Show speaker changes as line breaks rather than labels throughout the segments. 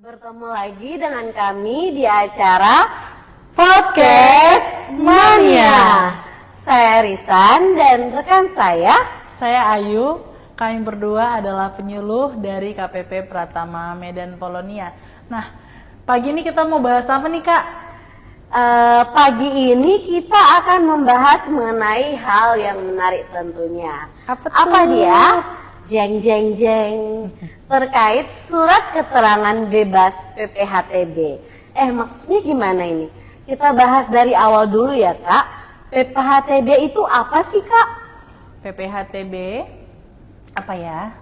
Bertemu lagi dengan kami di acara Podcast Mania. Saya Risan dan rekan saya
Ayu. Kami berdua adalah penyuluh dari KPP Pratama Medan Polonia. Nah, pagi ini kita mau bahas apa nih, Kak?
Pagi ini kita akan membahas mengenai hal yang menarik tentunya. Apa dia? Jeng jeng jeng. Terkait surat keterangan bebas PPHTB. Maksudnya gimana ini? Kita bahas dari awal dulu ya, Kak. PPHTB itu apa sih, Kak?
PPHTB apa ya?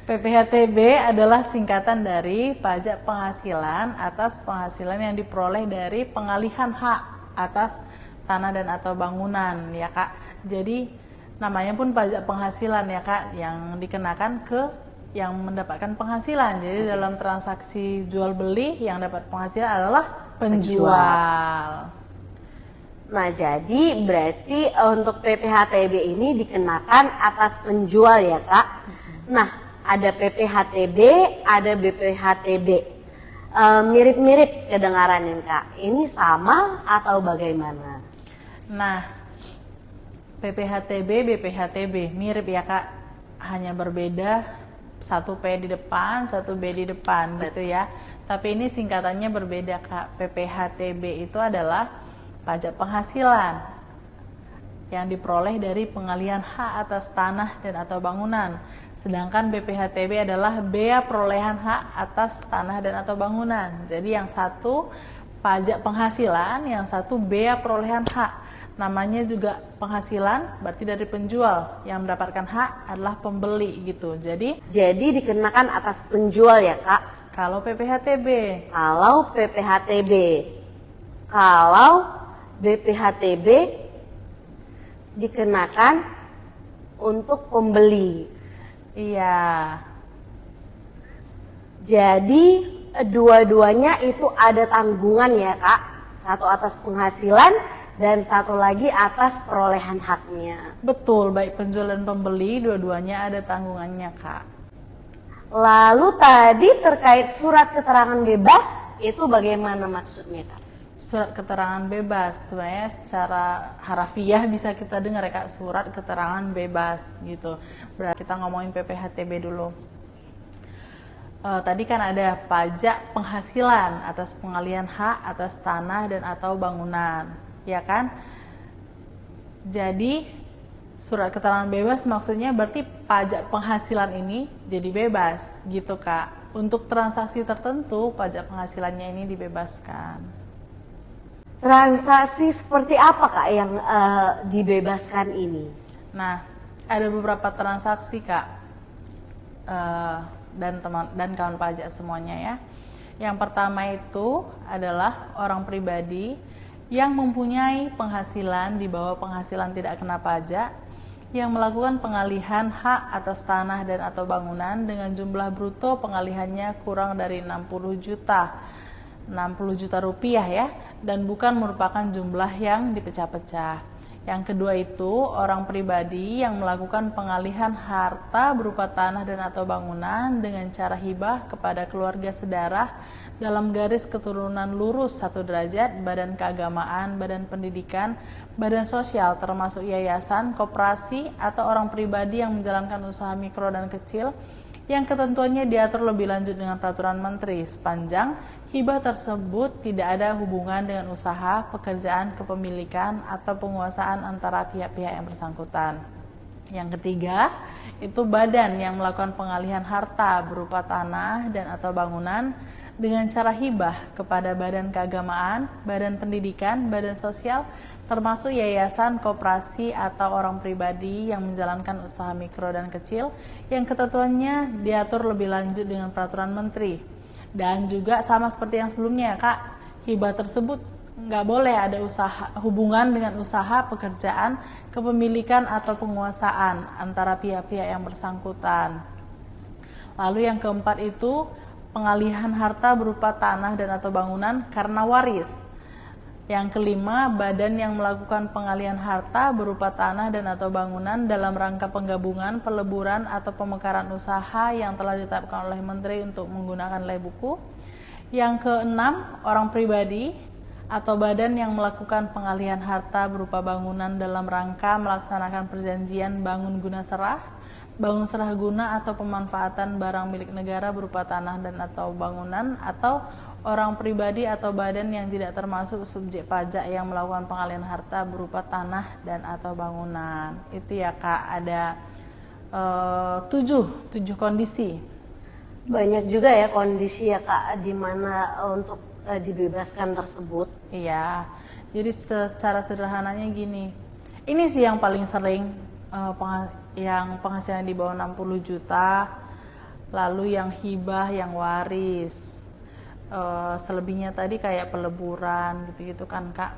PPHTB adalah singkatan dari pajak penghasilan atas penghasilan yang diperoleh dari pengalihan hak atas tanah dan atau bangunan ya, Kak. Jadi namanya pun pajak penghasilan ya, Kak, yang dikenakan ke yang mendapatkan penghasilan. Jadi dalam transaksi jual beli yang dapat penghasilan adalah penjual.
Nah, jadi berarti untuk PPHTB ini dikenakan atas penjual ya, Kak. Nah, ada PPHTB, ada BPHTB. Mirip-mirip kedengarannya, Kak. Ini sama atau bagaimana?
Nah, PPHTB, BPHTB mirip ya, Kak. Hanya berbeda satu P di depan, satu B di depan gitu ya. Tapi ini singkatannya berbeda, Kak. PPHTB itu adalah pajak penghasilan yang diperoleh dari pengalihan hak atas tanah dan atau bangunan. Sedangkan BPHTB adalah bea perolehan hak atas tanah dan atau bangunan. Jadi yang satu pajak penghasilan, yang satu bea perolehan hak. Namanya juga penghasilan, berarti dari penjual. Yang mendapatkan hak adalah pembeli gitu. Jadi
dikenakan atas penjual ya, Kak.
Kalau PPHTB.
Kalau PPHTB. Kalau BPHTB dikenakan untuk pembeli.
Iya.
Jadi dua-duanya itu ada tanggungan ya, Kak. Satu atas penghasilan dan satu lagi atas perolehan haknya.
Betul, baik penjual dan pembeli dua-duanya ada tanggungannya, Kak.
Lalu tadi terkait surat keterangan bebas itu bagaimana maksudnya, Kak?
Surat keterangan bebas sebenarnya secara harafiah bisa kita dengar ya, Kak, surat keterangan bebas gitu. Berarti kita ngomongin PPHTB dulu. Tadi kan ada pajak penghasilan atas pengalihan hak atas tanah dan atau bangunan, ya kan? Jadi surat keterangan bebas maksudnya berarti pajak penghasilan ini jadi bebas gitu, Kak. Untuk transaksi tertentu pajak penghasilannya ini dibebaskan.
Transaksi seperti apa, Kak, yang dibebaskan ini?
Nah, ada beberapa transaksi, Kak, dan kawan pajak semuanya ya. Yang pertama itu adalah orang pribadi yang mempunyai penghasilan di bawah penghasilan tidak kena pajak, yang melakukan pengalihan hak atas tanah dan atau bangunan dengan jumlah bruto pengalihannya kurang dari 60 juta rupiah ya, dan bukan merupakan jumlah yang dipecah-pecah. Yang kedua itu orang pribadi yang melakukan pengalihan harta berupa tanah dan atau bangunan dengan cara hibah kepada keluarga sedarah dalam garis keturunan lurus 1 derajat, badan keagamaan, badan pendidikan, badan sosial termasuk yayasan, koperasi atau orang pribadi yang menjalankan usaha mikro dan kecil yang ketentuannya diatur lebih lanjut dengan peraturan menteri sepanjang hibah tersebut tidak ada hubungan dengan usaha, pekerjaan, kepemilikan, atau penguasaan antara pihak-pihak yang bersangkutan. Yang ketiga, itu badan yang melakukan pengalihan harta berupa tanah dan atau bangunan dengan cara hibah kepada badan keagamaan, badan pendidikan, badan sosial, termasuk yayasan, koperasi, atau orang pribadi yang menjalankan usaha mikro dan kecil yang ketentuannya diatur lebih lanjut dengan peraturan menteri. Dan juga sama seperti yang sebelumnya ya, Kak, hibah tersebut nggak boleh ada hubungan dengan usaha, pekerjaan, kepemilikan atau penguasaan antara pihak-pihak yang bersangkutan. Lalu yang keempat itu pengalihan harta berupa tanah dan atau bangunan karena waris. Yang kelima, badan yang melakukan pengalihan harta berupa tanah dan atau bangunan dalam rangka penggabungan, peleburan atau pemekaran usaha yang telah ditetapkan oleh Menteri untuk menggunakan nilai buku. Yang keenam, orang pribadi atau badan yang melakukan pengalihan harta berupa bangunan dalam rangka melaksanakan perjanjian bangun guna serah, bangun serah guna atau pemanfaatan barang milik negara berupa tanah dan atau bangunan, atau orang pribadi atau badan yang tidak termasuk subjek pajak yang melakukan pengalihan harta berupa tanah dan atau bangunan. Itu ya Kak, ada 7 kondisi.
Banyak juga ya kondisi ya Kak, di mana untuk dibebaskan tersebut.
Iya, jadi secara sederhananya gini, ini sih yang paling sering, yang penghasilan di bawah 60 juta, lalu yang hibah, yang waris. Selebihnya tadi kayak peleburan gitu-gitu kan Kak.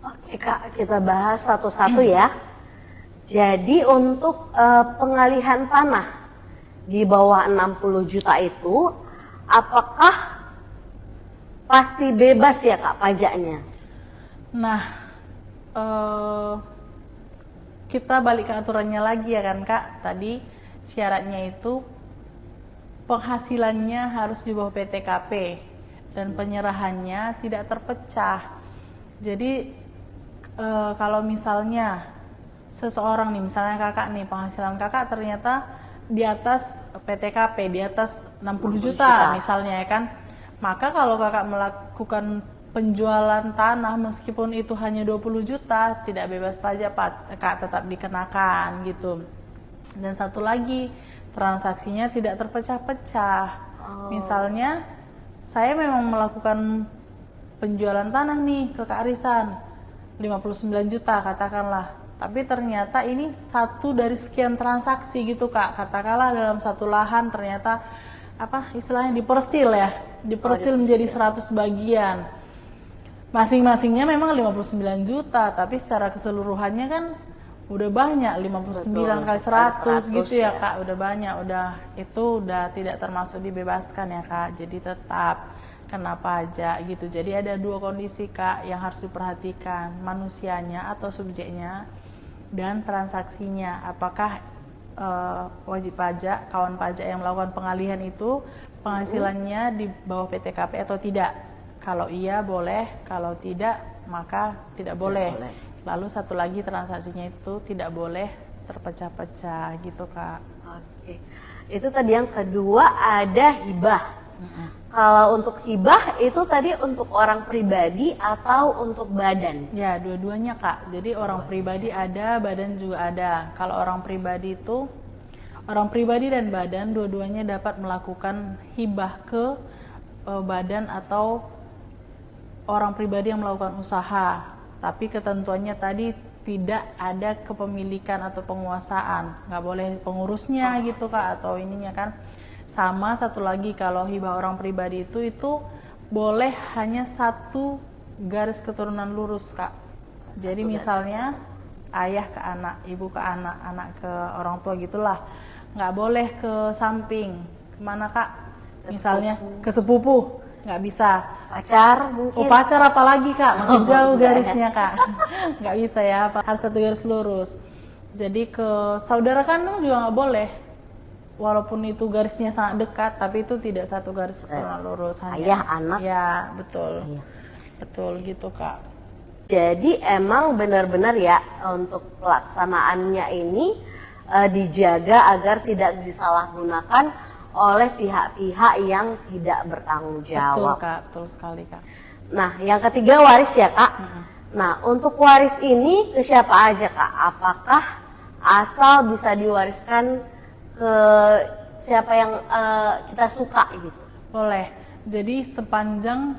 Oke Kak, kita bahas satu-satu ya. Jadi untuk pengalihan tanah di bawah 60 juta itu, apakah pasti bebas ya Kak pajaknya?
Nah, kita balik ke aturannya lagi ya kan Kak. Tadi syaratnya itu penghasilannya harus di bawah PTKP dan penyerahannya tidak terpecah. Jadi kalau misalnya seseorang nih, misalnya kakak nih, penghasilan kakak ternyata di atas PTKP, di atas 60 juta misalnya ya kan, maka kalau kakak melakukan penjualan tanah meskipun itu hanya 20 juta tidak bebas pajak Kak, tetap dikenakan gitu. Dan satu lagi, transaksinya tidak terpecah-pecah. Misalnya saya memang melakukan penjualan tanah nih ke Kak Arisan 59 juta katakanlah, tapi ternyata ini satu dari sekian transaksi gitu Kak, katakanlah dalam satu lahan ternyata istilahnya dipersil ya, dipersil menjadi 100 bagian, masing-masingnya memang 59 juta, tapi secara keseluruhannya kan udah banyak, 59 kali 100 gitu ya Kak, udah banyak, itu udah tidak termasuk dibebaskan ya Kak, jadi tetap kena pajak gitu. Jadi ada 2 kondisi Kak yang harus diperhatikan, manusianya atau subjeknya dan transaksinya, apakah wajib pajak, kawan pajak yang melakukan pengalihan itu penghasilannya di bawah PTKP atau tidak. Kalau iya boleh, kalau tidak maka tidak boleh. Lalu satu lagi, transaksinya itu tidak boleh terpecah-pecah gitu Kak.
Oke. Itu tadi yang kedua, ada hibah. Kalau untuk hibah itu tadi untuk orang pribadi atau untuk badan?
Ya, dua-duanya Kak. Jadi orang pribadi ada, badan juga ada. Kalau orang pribadi itu, orang pribadi dan badan dua-duanya dapat melakukan hibah ke badan atau orang pribadi yang melakukan usaha. Tapi ketentuannya tadi tidak ada kepemilikan atau penguasaan, nggak boleh pengurusnya gitu Kak, atau ininya kan. Sama satu lagi, kalau hibah orang pribadi itu boleh hanya 1 garis keturunan lurus Kak. Jadi misalnya ayah ke anak, ibu ke anak, anak ke orang tua gitulah, nggak boleh ke samping. Kemana Kak? Misalnya ke sepupu, nggak bisa.
Pacar mungkin?
Pacar apalagi Kak, makin jauh garisnya Kak. Nggak bisa ya, harus 1 garis lurus. Jadi ke saudara kandung juga nggak boleh, walaupun itu garisnya sangat dekat, tapi itu tidak 1 garis lurus.
Ayah anak.
Ya betul, betul gitu Kak.
Jadi emang benar-benar ya untuk pelaksanaannya ini dijaga agar tidak disalahgunakan oleh pihak-pihak yang tidak bertanggung jawab.
Betul Kak, betul sekali Kak.
Nah, yang ketiga waris ya Kak. Nah, untuk waris ini ke siapa aja Kak? Apakah asal bisa diwariskan ke siapa yang kita suka gitu?
Boleh. Jadi sepanjang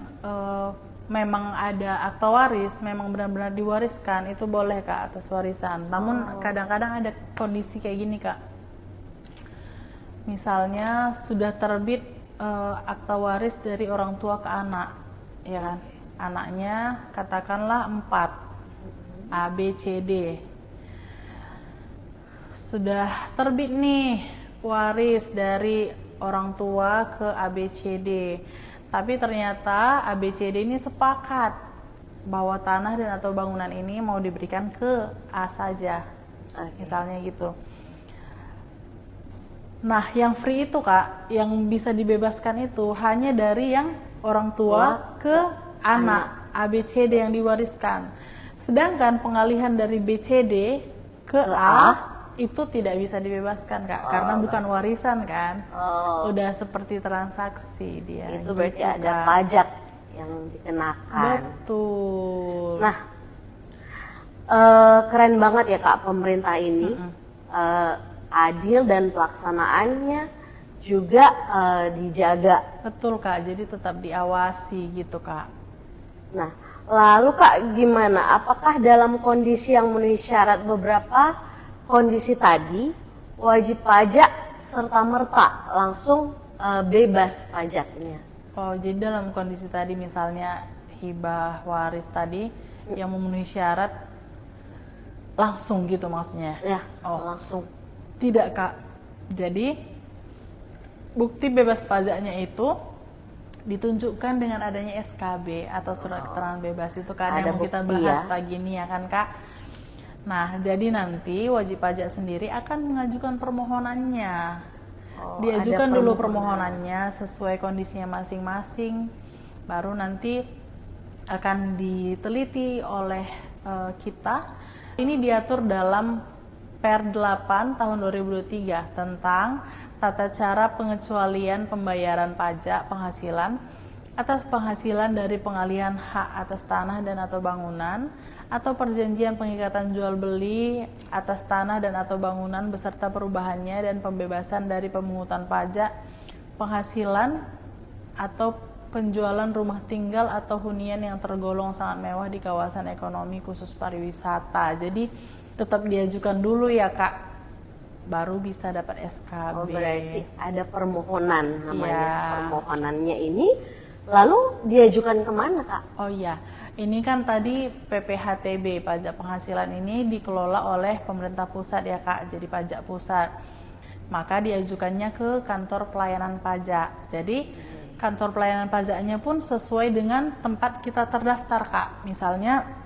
memang ada akta waris, memang benar-benar diwariskan, itu boleh Kak atas warisan. Namun kadang-kadang ada kondisi kayak gini Kak. Misalnya sudah terbit akta waris dari orang tua ke anak, ya kan? Anaknya katakanlah 4, A, B, C, D. Sudah terbit nih waris dari orang tua ke A, B, C, D. Tapi ternyata ABCD ini sepakat bahwa tanah dan atau bangunan ini mau diberikan ke A saja, misalnya gitu. Nah, yang free itu Kak, yang bisa dibebaskan itu hanya dari yang orang tua ke anak, ABCD yang diwariskan. Sedangkan pengalihan dari BCD ke A itu tidak bisa dibebaskan Kak, karena bukan warisan kan. Udah seperti transaksi dia.
Itu berarti gitu, ada pajak yang dikenakan.
Betul.
Nah, keren banget ya Kak pemerintah ini. Adil dan pelaksanaannya juga dijaga.
Betul Kak, jadi tetap diawasi gitu Kak.
Nah, lalu Kak gimana? Apakah dalam kondisi yang memenuhi syarat beberapa kondisi tadi, wajib pajak serta-merta langsung bebas pajaknya?
Oh, jadi dalam kondisi tadi misalnya hibah waris tadi yang memenuhi syarat langsung gitu maksudnya?
Ya, langsung.
Tidak Kak, jadi bukti bebas pajaknya itu ditunjukkan dengan adanya SKB atau surat keterangan bebas itu kan yang mau kita bahas pagi ini ya kan Kak. Nah, jadi nanti wajib pajak sendiri akan mengajukan permohonannya. Diajukan dulu permohonannya sesuai kondisinya masing-masing, baru nanti akan diteliti oleh kita. Ini diatur dalam Per 8 tahun 2023 tentang tata cara pengecualian pembayaran pajak penghasilan atas penghasilan dari pengalihan hak atas tanah dan atau bangunan atau perjanjian pengikatan jual beli atas tanah dan atau bangunan beserta perubahannya dan pembebasan dari pemungutan pajak penghasilan atau penjualan rumah tinggal atau hunian yang tergolong sangat mewah di kawasan ekonomi khusus pariwisata. Jadi tetap diajukan dulu ya Kak, baru bisa dapat SKB.
Oh, berarti ada permohonan namanya. Permohonannya ini lalu diajukan kemana Kak?
Oh iya, ini kan tadi PPHTB, pajak penghasilan ini dikelola oleh pemerintah pusat ya Kak, jadi pajak pusat. Maka diajukannya ke kantor pelayanan pajak. Jadi kantor pelayanan pajaknya pun sesuai dengan tempat kita terdaftar Kak. Misalnya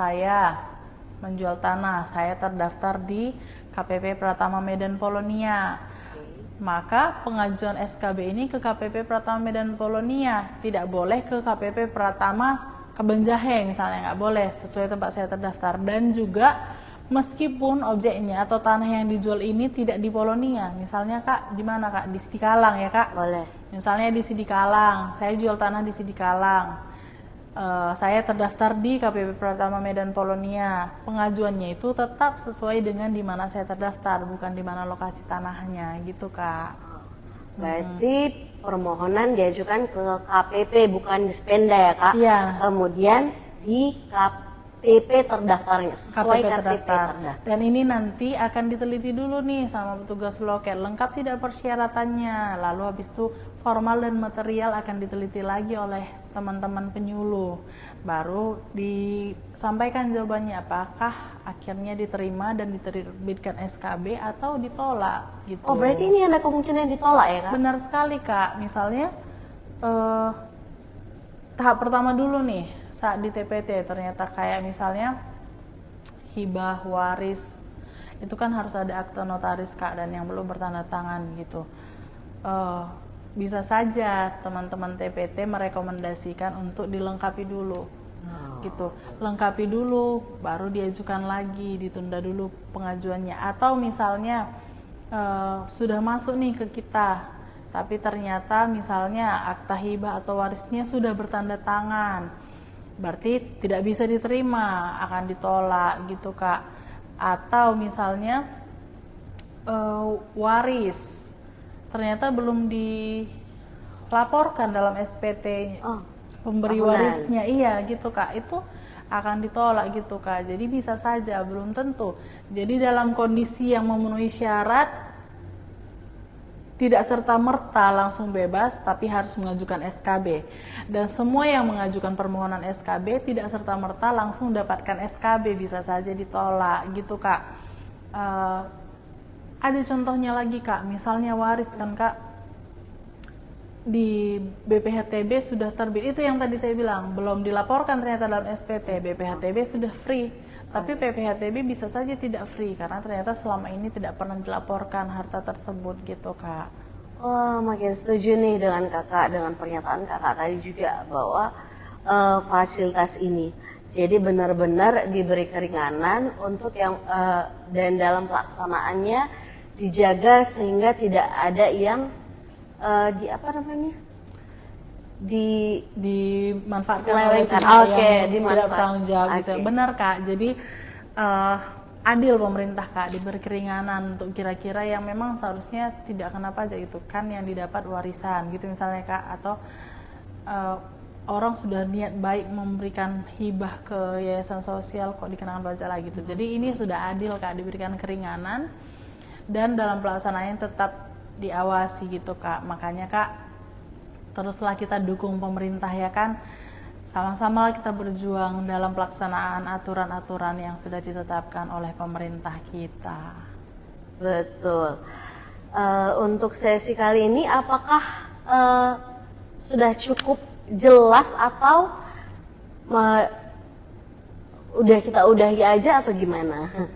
saya menjual tanah, saya terdaftar di KPP Pratama Medan Polonia. Maka pengajuan SKB ini ke KPP Pratama Medan Polonia, tidak boleh ke KPP Pratama Kebenjahe misalnya, nggak boleh, sesuai tempat saya terdaftar. Dan juga meskipun objeknya atau tanah yang dijual ini tidak di Polonia, misalnya Kak di mana Kak, di Sidikalang ya Kak,
boleh.
Misalnya di Sidikalang, saya jual tanah di Sidikalang. Saya terdaftar di KPP Pratama Medan Polonia. Pengajuannya itu tetap sesuai dengan di mana saya terdaftar, bukan di mana lokasi tanahnya, gitu Kak.
Berarti permohonan diajukan ke KPP bukan di Spenda ya Kak?
Iya.
Kemudian di KPP terdaftarnya sesuai KPP terdaftar.
Dan ini nanti akan diteliti dulu nih sama petugas loket, lengkap tidak persyaratannya. Lalu habis itu formal dan material akan diteliti lagi oleh teman-teman penyuluh, baru disampaikan jawabannya apakah akhirnya diterima dan diterbitkan SKB atau ditolak gitu.
Oh, berarti ini ada kemungkinan ditolak ya Kak?
Benar sekali Kak. Misalnya tahap pertama dulu nih saat di TPT, ternyata kayak misalnya hibah waris itu kan harus ada akte notaris Kak, dan yang belum bertanda tangan gitu. Bisa saja teman-teman TPT merekomendasikan untuk dilengkapi dulu, gitu. Lengkapi dulu, baru diajukan lagi, ditunda dulu pengajuannya. Atau misalnya sudah masuk nih ke kita, tapi ternyata misalnya akta hibah atau warisnya sudah bertanda tangan, berarti tidak bisa diterima, akan ditolak, gitu Kak. Atau misalnya waris ternyata belum dilaporkan dalam SPT pemberi warisnya, iya gitu Kak, itu akan ditolak gitu Kak. Jadi bisa saja, belum tentu. Jadi dalam kondisi yang memenuhi syarat tidak serta-merta langsung bebas, tapi harus mengajukan SKB. Dan semua yang mengajukan permohonan SKB tidak serta-merta langsung dapatkan SKB, bisa saja ditolak gitu Kak. Ada contohnya lagi Kak, misalnya waris kan Kak, di BPHTB sudah terbit, itu yang tadi saya bilang, belum dilaporkan ternyata dalam SPT, BPHTB sudah free, tapi BPHTB bisa saja tidak free karena ternyata selama ini tidak pernah dilaporkan harta tersebut gitu Kak.
Oh, makin setuju nih dengan kakak, dengan pernyataan kakak tadi juga bahwa fasilitas ini jadi benar-benar diberi keringanan untuk yang dan dalam pelaksanaannya dijaga sehingga tidak ada yang di apa namanya
dimanfaatkan oleh tidak bertanggung jawab gitu. Benar Kak. Jadi adil pemerintah Kak, diberi keringanan untuk kira-kira yang memang seharusnya tidak kena pajak, itu kan yang didapat warisan gitu misalnya Kak, atau orang sudah niat baik memberikan hibah ke yayasan sosial kok dikenakan pajak lagi gitu. Jadi ini sudah adil Kak, diberikan keringanan dan dalam pelaksanaannya tetap diawasi gitu Kak. Makanya Kak, teruslah kita dukung pemerintah ya kan, sama-sama kita berjuang dalam pelaksanaan aturan-aturan yang sudah ditetapkan oleh pemerintah kita.
Betul. Untuk sesi kali ini apakah sudah cukup jelas atau udah kita udahi aja atau gimana?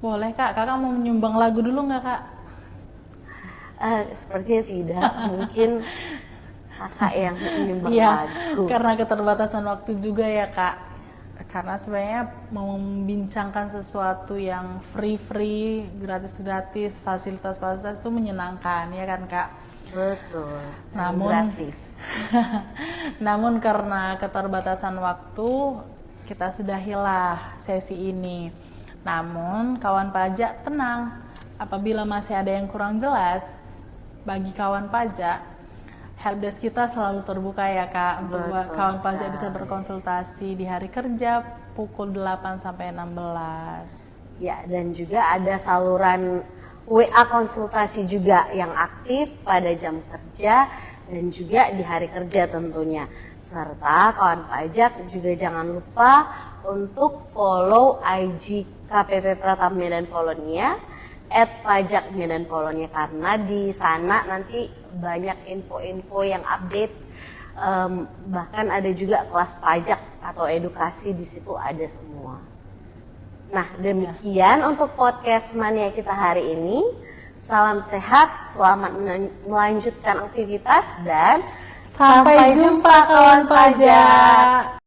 Boleh Kak, kakak mau menyumbang lagu dulu nggak Kak?
Sepertinya tidak, mungkin kakak yang menyumbang lagu.
Karena keterbatasan waktu juga ya Kak. Karena sebenarnya mau membincangkan sesuatu yang free, gratis-gratis, fasilitas-fasilitas itu menyenangkan ya kan Kak?
Betul.
Namun
gratis.
Namun karena keterbatasan waktu kita sudahilah sesi ini. Namun kawan pajak tenang, apabila masih ada yang kurang jelas bagi kawan pajak, helpdesk kita selalu terbuka ya Kak. Untuk kawan pajak bisa berkonsultasi di hari kerja pukul 8 sampai 16.
Ya, dan juga ada saluran WA konsultasi juga yang aktif pada jam kerja dan juga di hari kerja tentunya. Serta kawan pajak juga jangan lupa untuk follow IG KPP Pratama Medan Polonia @pajak_Medan_Polonia, karena di sana nanti banyak info-info yang update, bahkan ada juga kelas pajak atau edukasi di situ ada semua. Nah, demikian untuk podcast Mania kita hari ini. Salam sehat, selamat melanjutkan aktivitas dan sampai jumpa kawan pajak.